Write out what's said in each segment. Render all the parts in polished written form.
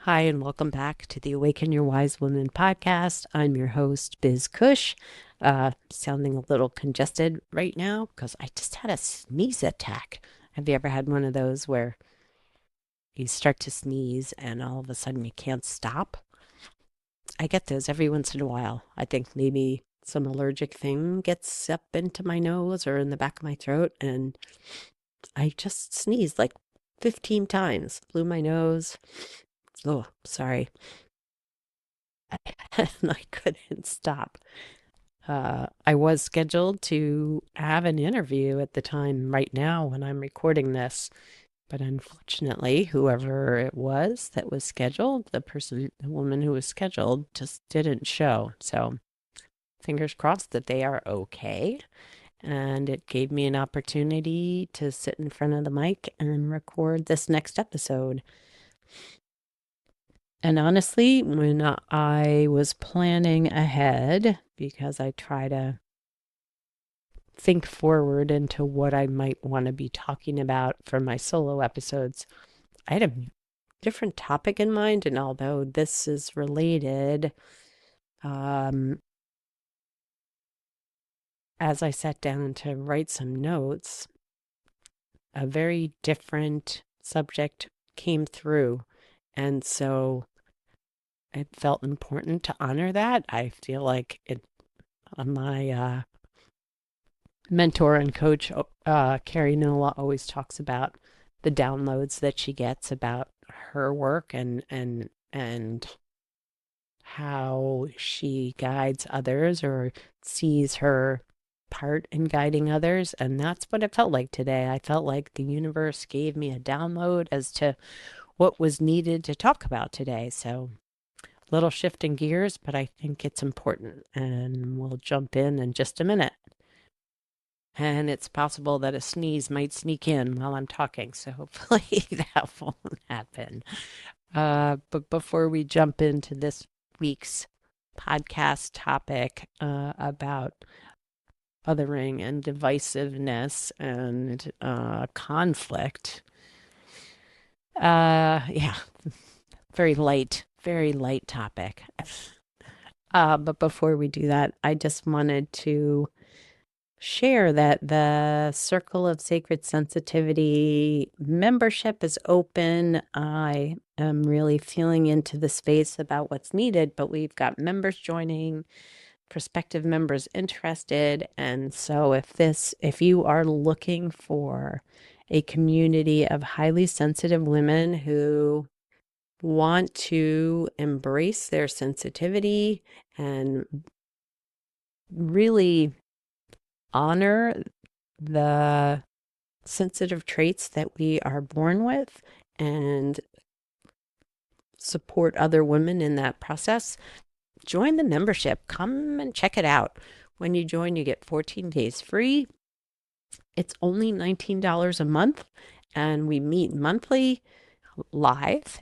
Hi, and welcome back to the Awaken Your Wise Woman podcast. I'm your host, Biz Cush. Sounding a little congested right now because I just had a sneeze attack. Have you ever had one of those where you start to sneeze and all of a sudden you can't stop? I get those every once in a while. I think maybe some allergic thing gets up into my nose or in the back of my throat, and I just sneezed like 15 times, blew my nose. Oh, sorry. And I couldn't stop. I was scheduled to have an interview at the time right now when I'm recording this, but unfortunately, whoever it was that was scheduled, the woman who was scheduled, just didn't show. So, fingers crossed that they are okay. And it gave me an opportunity to sit in front of the mic and record this next episode. And honestly, when I was planning ahead, because I try to think forward into what I might want to be talking about for my solo episodes, I had a different topic in mind. And although this is related, um, as I sat down to write some notes, a very different subject came through. And so it felt important to honor that. I feel like my mentor and coach, Carrie Nola, always talks about the downloads that she gets about her work and how she guides others or sees her part in guiding others. And that's what it felt like today. I felt like the universe gave me a download as to what was needed to talk about today. So, little shift in gears, but I think it's important. And we'll jump in just a minute. And it's possible that a sneeze might sneak in while I'm talking, so hopefully that won't happen. But before we jump into this week's podcast topic about othering and divisiveness and conflict, yeah, very light topic. But before we do that, I just wanted to share that the Circle of Sacred Sensitivity membership is open. I am really feeling into the space about what's needed, but we've got members joining, prospective members interested. And so if you are looking for a community of highly sensitive women who want to embrace their sensitivity and really honor the sensitive traits that we are born with and support other women in that process, join the membership. Come and check it out. When you join, you get 14 days free. It's only $19 a month, and we meet monthly live,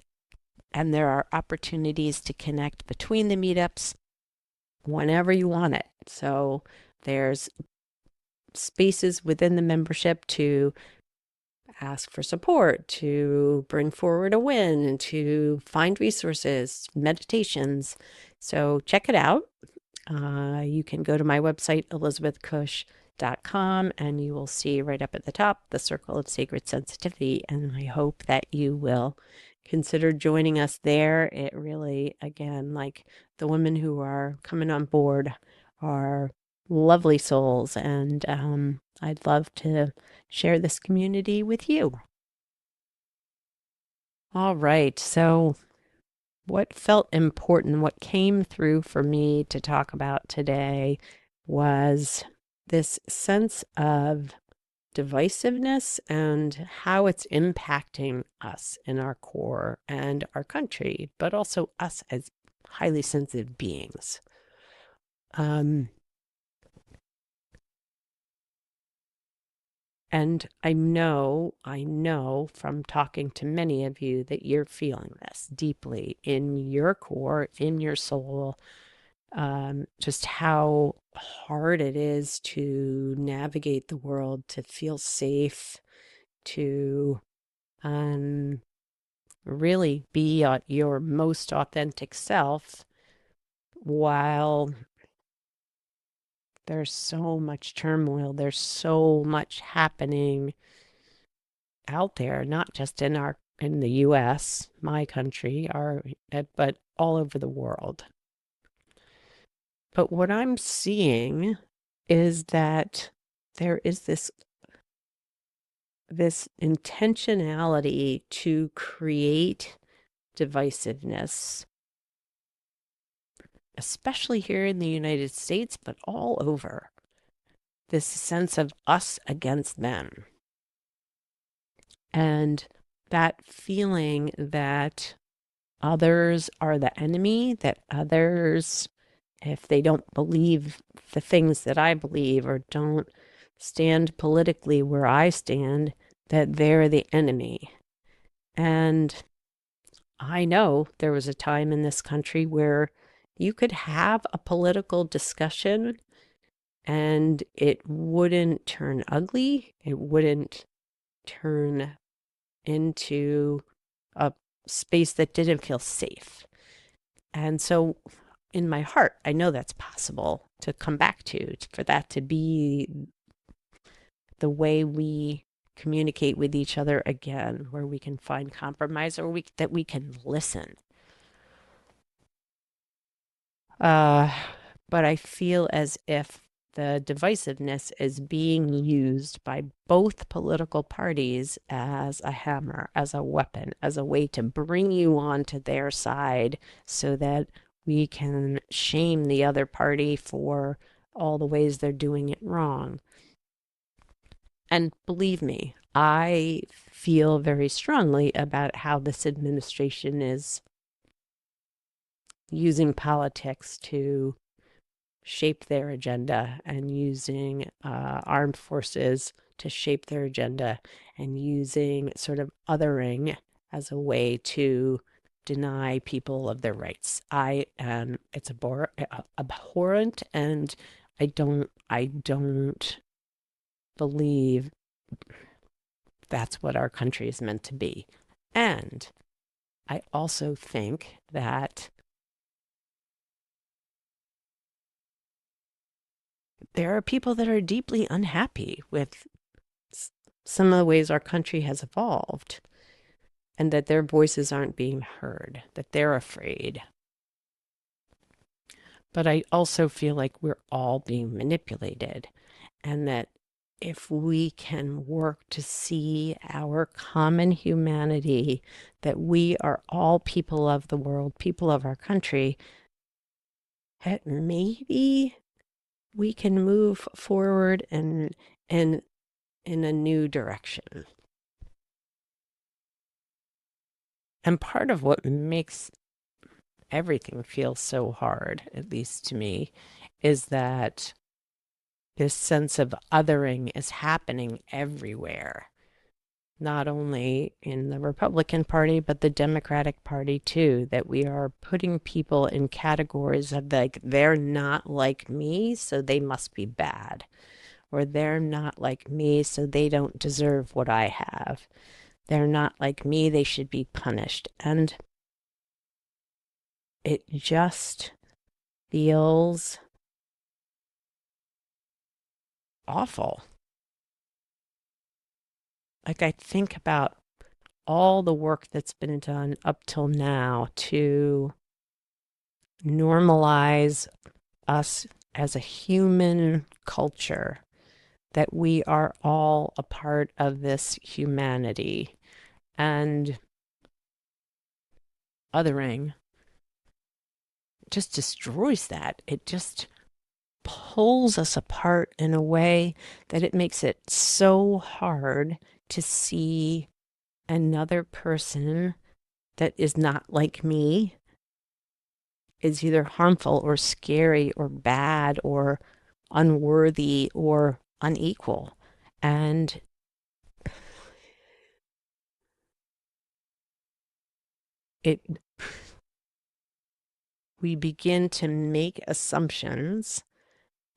and there are opportunities to connect between the meetups whenever you want it. So there's spaces within the membership to ask for support, to bring forward a win, and to find resources, meditations. So check it out. You can go to my website, elizabethcush.com, and you will see right up at the top the Circle of Sacred Sensitivity. And I hope that you will consider joining us there. It really, again, like the women who are coming on board are lovely souls, and I'd love to share this community with you. All right, so what felt important, what came through for me to talk about today was this sense of divisiveness and how it's impacting us in our core and our country, but also us as highly sensitive beings. Um, And I know from talking to many of you that you're feeling this deeply in your core, in your soul, just how hard it is to navigate the world, to feel safe, to um, really be your most authentic self while there's so much turmoil, there's so much happening out there, not just in the US, my country, but all over the world. But what I'm seeing is that there is this intentionality to create divisiveness, especially here in the United States, but all over. This sense of us against them. And that feeling that others are the enemy, that others, if they don't believe the things that I believe or don't stand politically where I stand, that they're the enemy. And I know there was a time in this country where you could have a political discussion and it wouldn't turn ugly. It wouldn't turn into a space that didn't feel safe. And so in my heart, I know that's possible to come back to, for that to be the way we communicate with each other again, where we can find compromise or that we can listen. But I feel as if the divisiveness is being used by both political parties as a hammer, as a weapon, as a way to bring you onto their side so that we can shame the other party for all the ways they're doing it wrong. And believe me, I feel very strongly about how this administration is using politics to shape their agenda and using armed forces to shape their agenda and using sort of othering as a way to deny people of their rights. It's abhorrent, and I don't believe that's what our country is meant to be. And I also think that there are people that are deeply unhappy with some of the ways our country has evolved, and that their voices aren't being heard, that they're afraid. But I also feel like we're all being manipulated, and that if we can work to see our common humanity, that we are all people of the world, people of our country, that maybe we can move forward and in a new direction. And part of what makes everything feel so hard, at least to me, is that this sense of othering is happening everywhere, not only in the Republican Party, but the Democratic Party too, that we are putting people in categories of like, they're not like me, so they must be bad, or they're not like me, so they don't deserve what I have. They're not like me, they should be punished. And it just feels awful. Like I think about all the work that's been done up till now to normalize us as a human culture, that we are all a part of this humanity. And othering just destroys that. It just pulls us apart in a way that it makes it so hard to see another person that is not like me, is either harmful or scary or bad or unworthy or unequal. And it we begin to make assumptions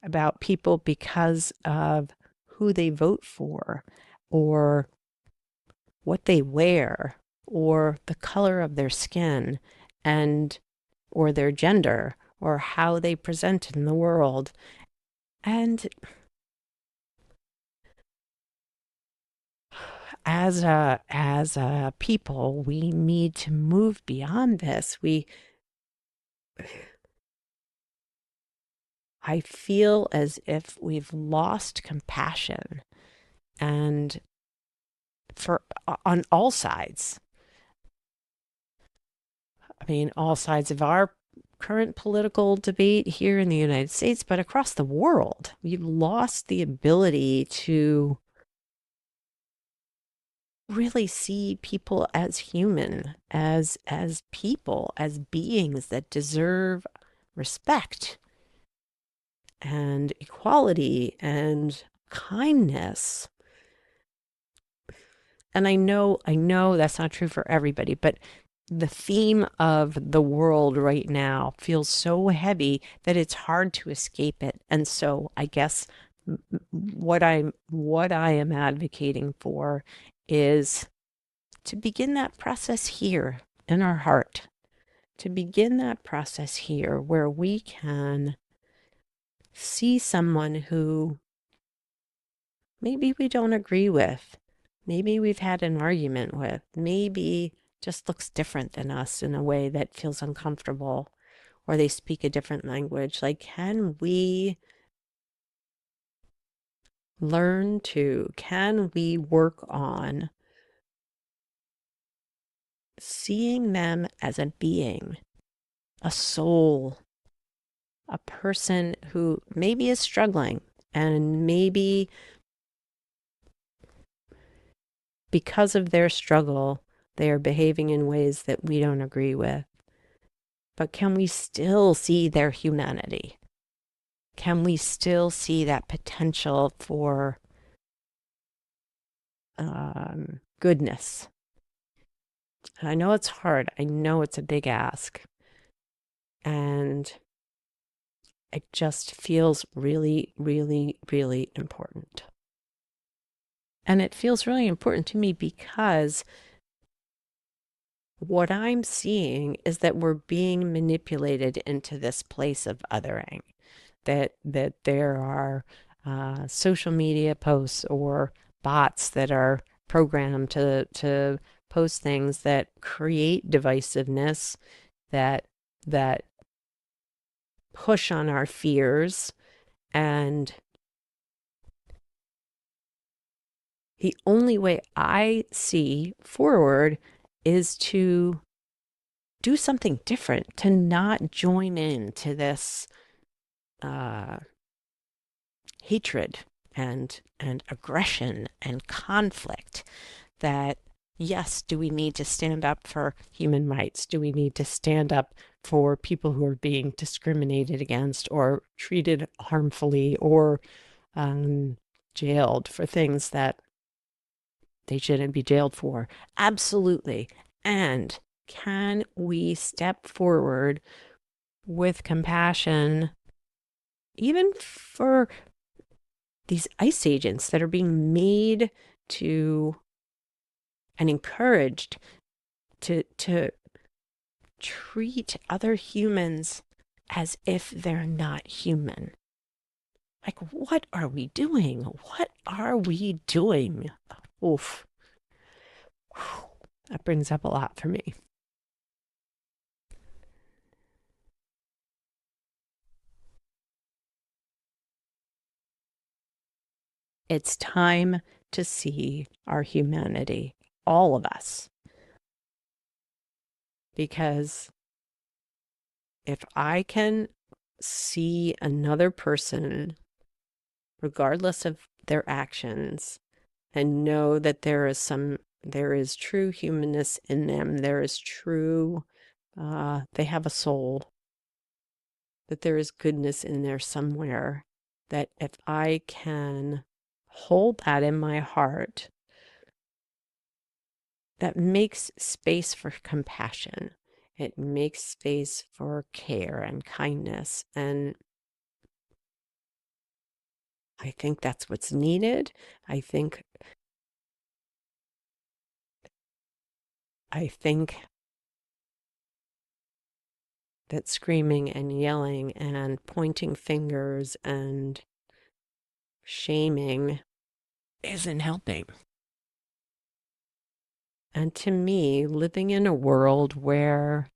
about people because of who they vote for or what they wear or the color of their skin and or their gender or how they present in the world. And as a people, we need to move beyond this. I feel as if we've lost compassion, and for on all sides. I mean, all sides of our current political debate here in the United States, but across the world. We've lost the ability to really see people as human, as people, as beings that deserve respect and equality and kindness. And I know that's not true for everybody, but the theme of the world right now feels so heavy that it's hard to escape it. And so I guess what I am advocating for is to begin that process here in our heart, to begin that process here where we can see someone who maybe we don't agree with, maybe we've had an argument with, maybe just looks different than us in a way that feels uncomfortable, or they speak a different language. Like, can we work on seeing them as a being, a soul, a person who maybe is struggling, and maybe because of their struggle, they are behaving in ways that we don't agree with. But can we still see their humanity? Can we still see that potential for goodness? And I know it's hard. I know it's a big ask. And it just feels really, really, really important. And it feels really important to me because what I'm seeing is that we're being manipulated into this place of othering, that there are social media posts or bots that are programmed to post things that create divisiveness, that push on our fears. And the only way I see forward is to do something different, to not join in to this uh, hatred and aggression and conflict. That, yes, do we need to stand up for human rights? Do we need to stand up for people who are being discriminated against or treated harmfully or jailed for things that they shouldn't be jailed for? Absolutely. And can we step forward with compassion, even for these ICE agents that are being made to and encouraged to treat other humans as if they're not human? Like, what are we doing? What are we doing? Oof. That brings up a lot for me. It's time to see our humanity, all of us, because if I can see another person, regardless of their actions, and know that there is true humanness in them, there is true, they have a soul, that there is goodness in there somewhere, that if I can hold that in my heart, that makes space for compassion. It makes space for care and kindness. And I think that's what's needed. I think I think that screaming and yelling and pointing fingers and shaming isn't helping. And to me, living in a world where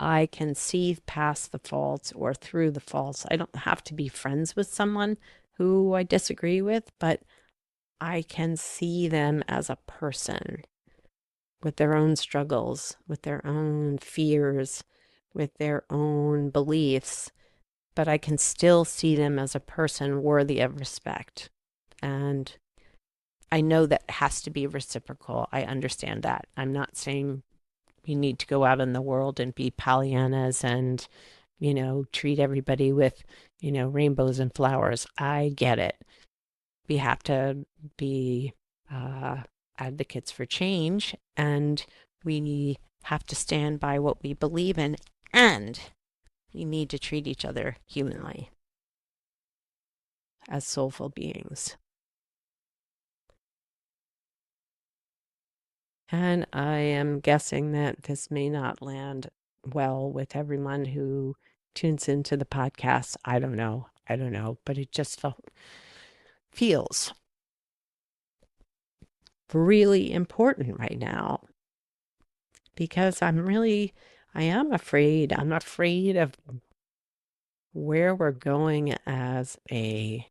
I can see past the faults or through the faults, I don't have to be friends with someone who I disagree with, but I can see them as a person with their own struggles, with their own fears, with their own beliefs, but I can still see them as a person worthy of respect. And I know that has to be reciprocal. I understand that. I'm not saying you need to go out in the world and be Pollyannas and, treat everybody with, rainbows and flowers. I get it. We have to be advocates for change, and we have to stand by what we believe in, and we need to treat each other humanly as soulful beings. And I am guessing that this may not land well with everyone who tunes into the podcast. I don't know. But it just feels really important right now because I am afraid. I'm afraid of where we're going as a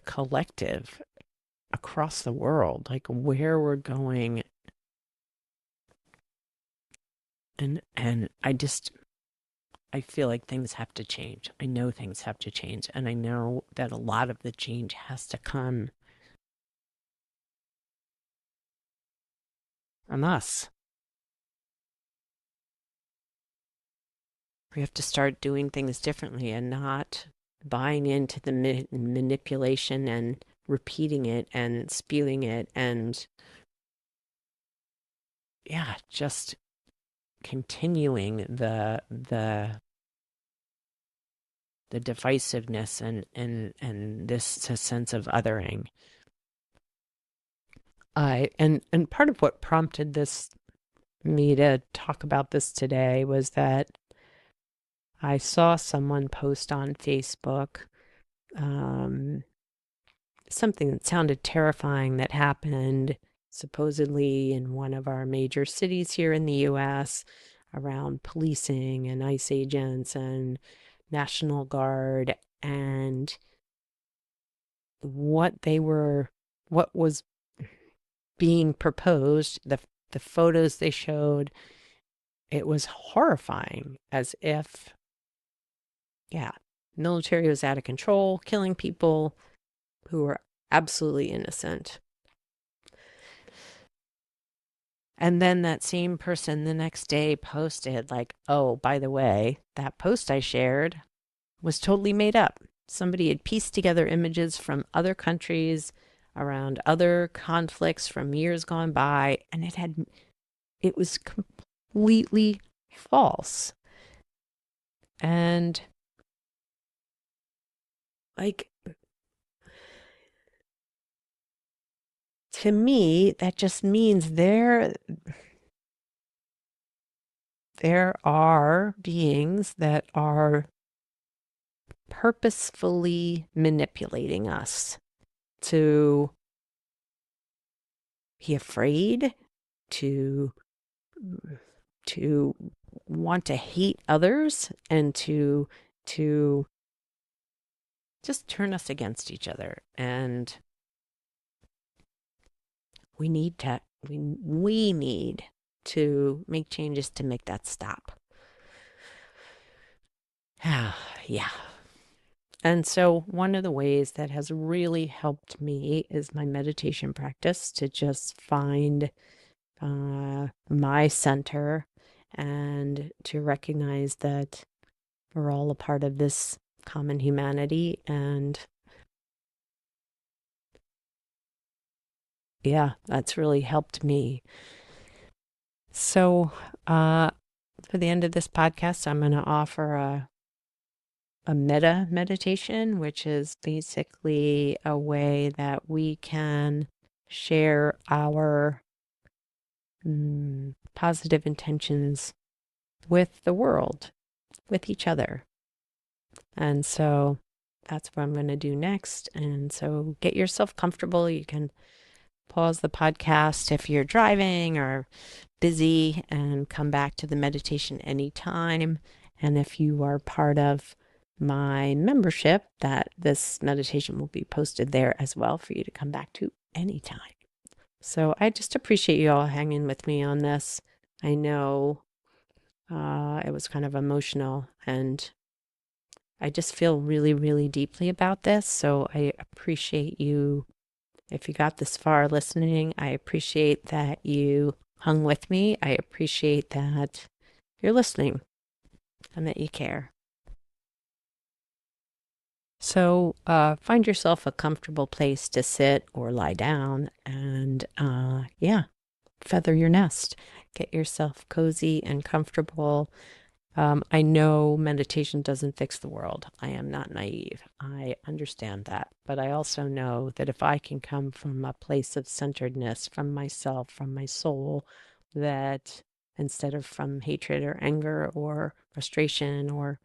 collective across the world, like where we're going. And I feel like things have to change. I know things have to change, and I know that a lot of the change has to come from us. We have to start doing things differently and not buying into the manipulation and repeating it and spewing it and, yeah, just continuing the divisiveness and this sense of othering. And part of what prompted me to talk about this today was that I saw someone post on Facebook something that sounded terrifying that happened supposedly in one of our major cities here in the US around policing and ICE agents and National Guard and what was being proposed, the photos they showed, it was horrifying, as if, yeah, military was out of control, killing people who were absolutely innocent. And then that same person the next day posted, like, oh, by the way, that post I shared was totally made up. Somebody had pieced together images from other countries around other conflicts from years gone by, and it was completely false. And like, to me, that just means there are beings that are purposefully manipulating us to be afraid, to to want to hate others, and to just turn us against each other. And we need to make changes to make that stop. Yeah. And so one of the ways that has really helped me is my meditation practice, to just find my center and to recognize that we're all a part of this common humanity. And yeah, that's really helped me. So for the end of this podcast, I'm going to offer a meta meditation, which is basically a way that we can share our positive intentions with the world, with each other. And so that's what I'm going to do next. And so get yourself comfortable. You can pause the podcast if you're driving or busy and come back to the meditation anytime. And if you are part of my membership, that this meditation will be posted there as well for you to come back to anytime. So I just appreciate you all hanging with me on this. I know it was kind of emotional, and I just feel really, really deeply about this. So I appreciate you. If you got this far listening, I appreciate that you hung with me. I appreciate that you're listening and that you care. So find yourself a comfortable place to sit or lie down and, feather your nest. Get yourself cozy and comfortable. I know meditation doesn't fix the world. I am not naive. I understand that. But I also know that if I can come from a place of centeredness, from myself, from my soul, that instead of from hatred or anger or frustration or,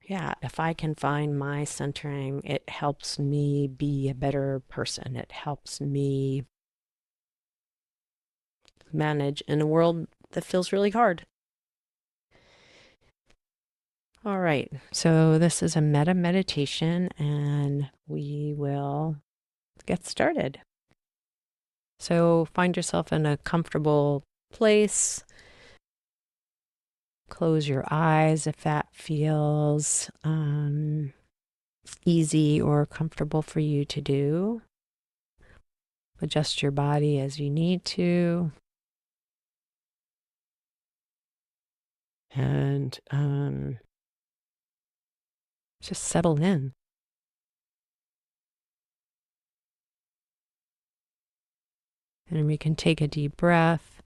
if I can find my centering, it helps me be a better person. It helps me manage in a world that feels really hard. All right, so this is a meta meditation and we will get started. So find yourself in a comfortable place. Close your eyes if that feels easy or comfortable for you to do. Adjust your body as you need to. And just settle in. And we can take a deep breath,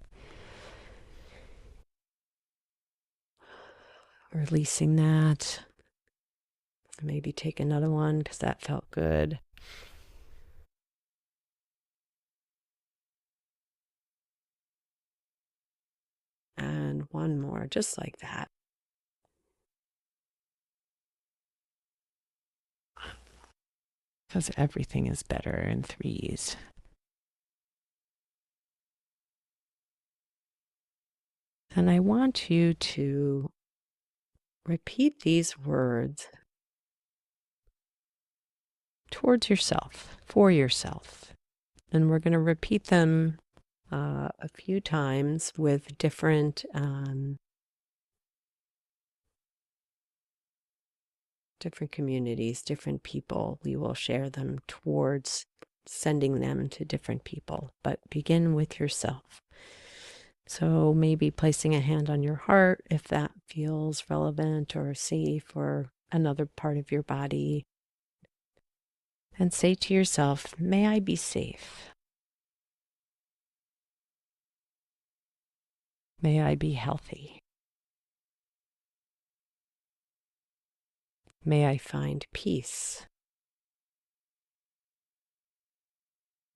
releasing that. Maybe take another one because that felt good. And one more, just like that. Because everything is better in threes. And I want you to repeat these words towards yourself, for yourself. And we're going to repeat them a few times with different communities, different people. We will share them towards sending them to different people, but begin with yourself. So maybe placing a hand on your heart if that feels relevant or safe, or another part of your body. And say to yourself, may I be safe. May I be healthy. May I find peace.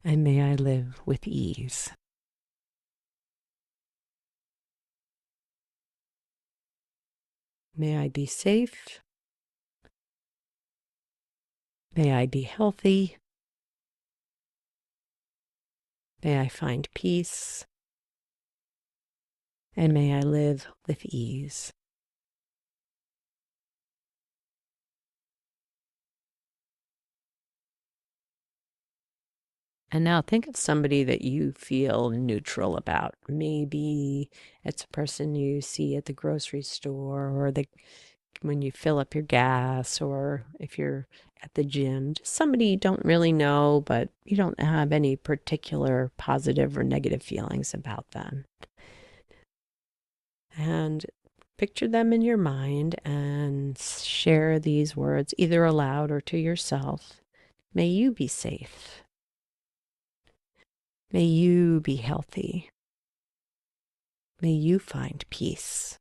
And may I live with ease. May I be safe. May I be healthy. May I find peace. And may I live with ease. And now think of somebody that you feel neutral about. Maybe it's a person you see at the grocery store, or when you fill up your gas, or if you're at the gym. Just somebody you don't really know, but you don't have any particular positive or negative feelings about them. And picture them in your mind and share these words either aloud or to yourself. May you be safe. May you be healthy. May you find peace.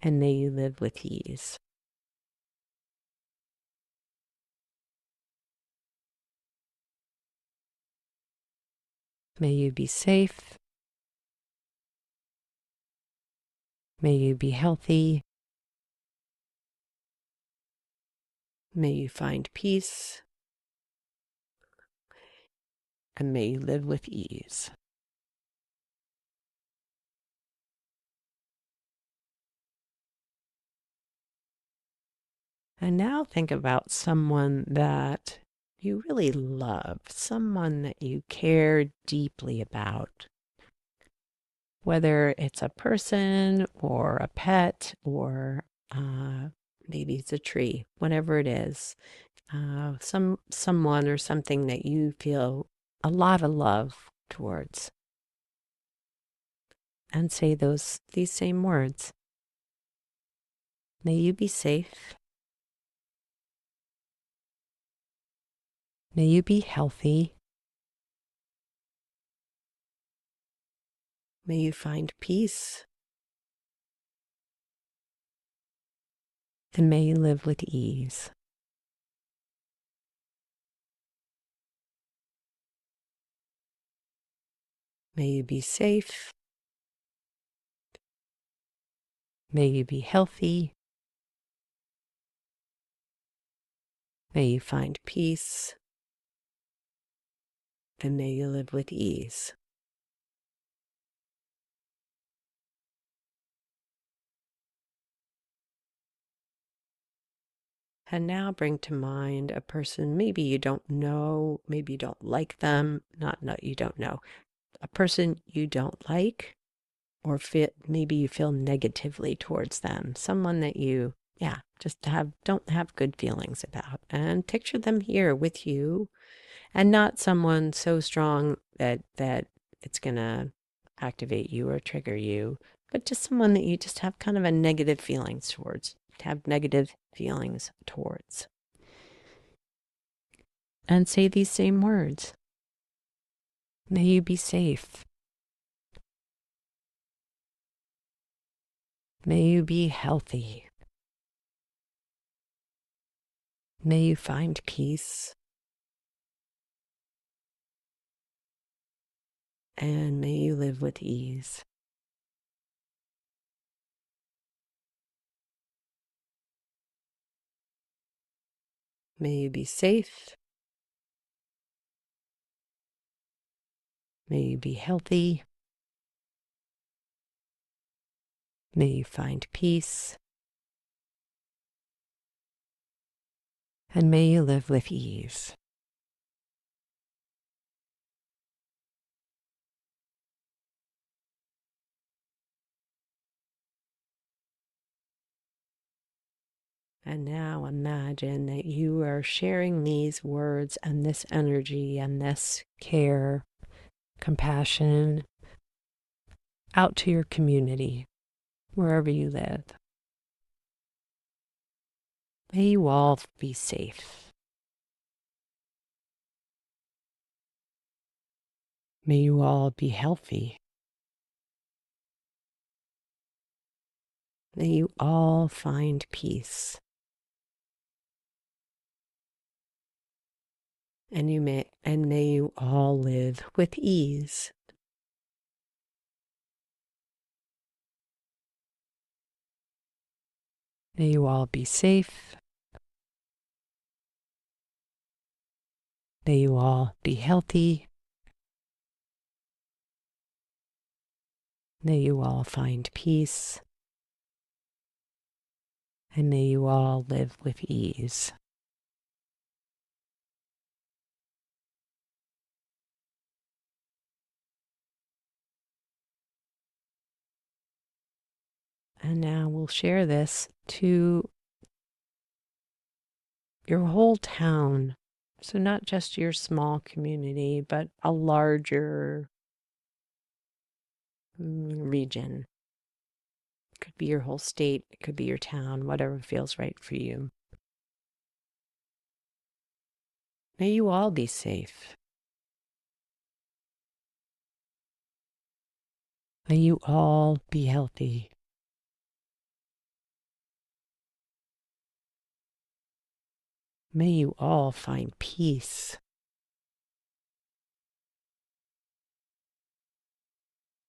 And may you live with ease. May you be safe. May you be healthy. May you find peace. And may you live with ease. And now think about someone that you really love, someone that you care deeply about. Whether it's a person or a pet or maybe it's a tree, whatever it is, someone or something that you feel a lot of love towards. And say these same words. May you be safe. May you be healthy. May you find peace. And may you live with ease. May you be safe. May you be healthy. May you find peace. And may you live with ease. And now bring to mind a person maybe you don't know, maybe you don't like them, you don't know, a person you don't like or maybe you feel negatively towards them, someone that you, don't have good feelings about. And picture them here with you, and not someone so strong that it's going to activate you or trigger you, but just someone that you just have kind of a negative feelings towards, And say these same words. May you be safe. May you be healthy. May you find peace. And may you live with ease. May you be safe. May you be healthy. May you find peace. And may you live with ease. And now imagine that you are sharing these words and this energy and this care, compassion out to your community, wherever you live. May you all be safe. May you all be healthy. May you all find peace. And may you all live with ease. May you all be safe. May you all be healthy. May you all find peace. And may you all live with ease. And now we'll share this to your whole town. So not just your small community, but a larger region. It could be your whole state, it could be your town, whatever feels right for you. May you all be safe. May you all be healthy. May you all find peace.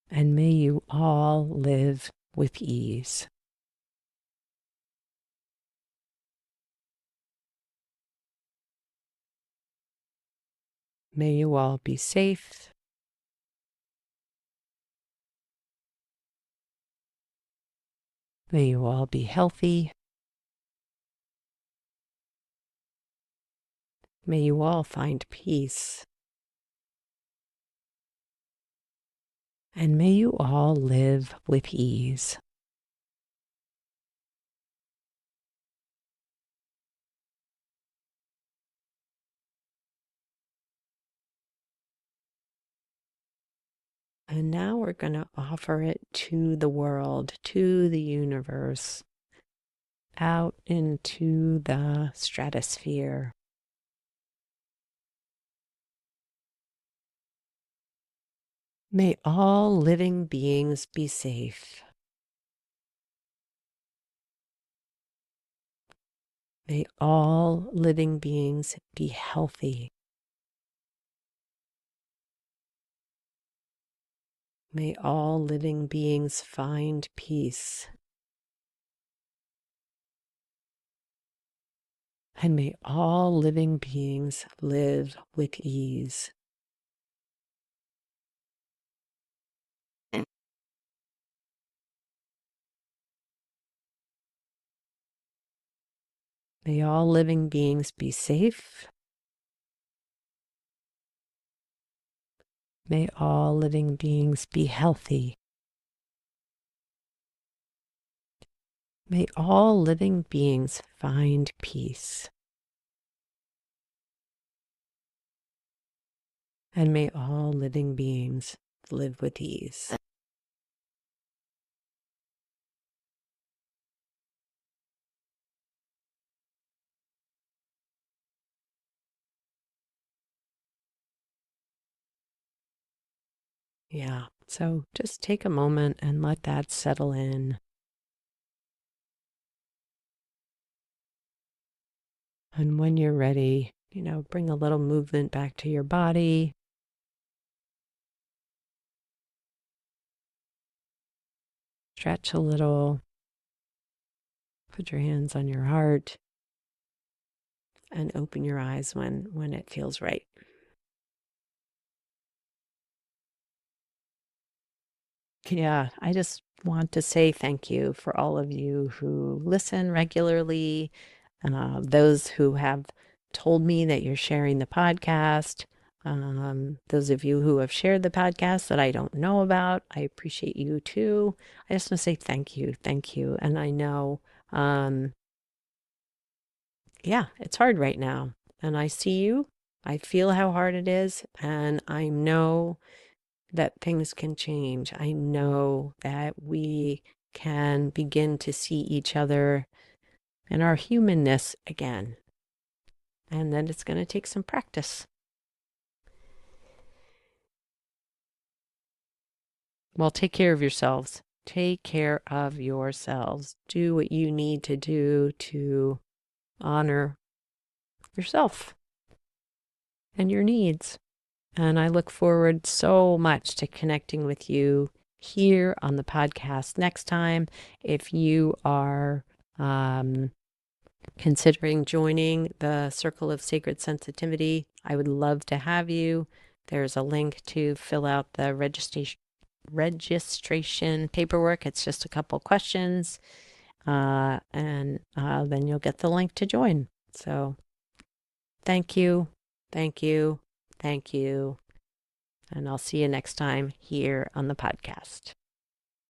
And may you all live with ease. May you all be safe. May you all be healthy. May you all find peace. And may you all live with ease. And now we're going to offer it to the world, to the universe, out into the stratosphere. May all living beings be safe. May all living beings be healthy. May all living beings find peace. And may all living beings live with ease. May all living beings be safe. May all living beings be healthy. May all living beings find peace. And may all living beings live with ease. Yeah, so just take a moment and let that settle in. And when you're ready, bring a little movement back to your body. Stretch a little. Put your hands on your heart. And open your eyes when it feels right. Yeah, I just want to say thank you for all of you who listen regularly, those who have told me that you're sharing the podcast, those of you who have shared the podcast that I don't know about. I appreciate you too. I just want to say thank you, thank you. And I know, yeah, it's hard right now. And I see you. I feel how hard it is. And I know that things can change. I know that we can begin to see each other and our humanness again. And then it's going to take some practice. Well, take care of yourselves. Take care of yourselves. Do what you need to do to honor yourself and your needs. And I look forward so much to connecting with you here on the podcast next time. If you are considering joining the Circle of Sacred Sensitivity, I would love to have you. There's a link to fill out the registration paperwork. It's just a couple questions, and then you'll get the link to join. So thank you, thank you, thank you. And I'll see you next time here on the podcast.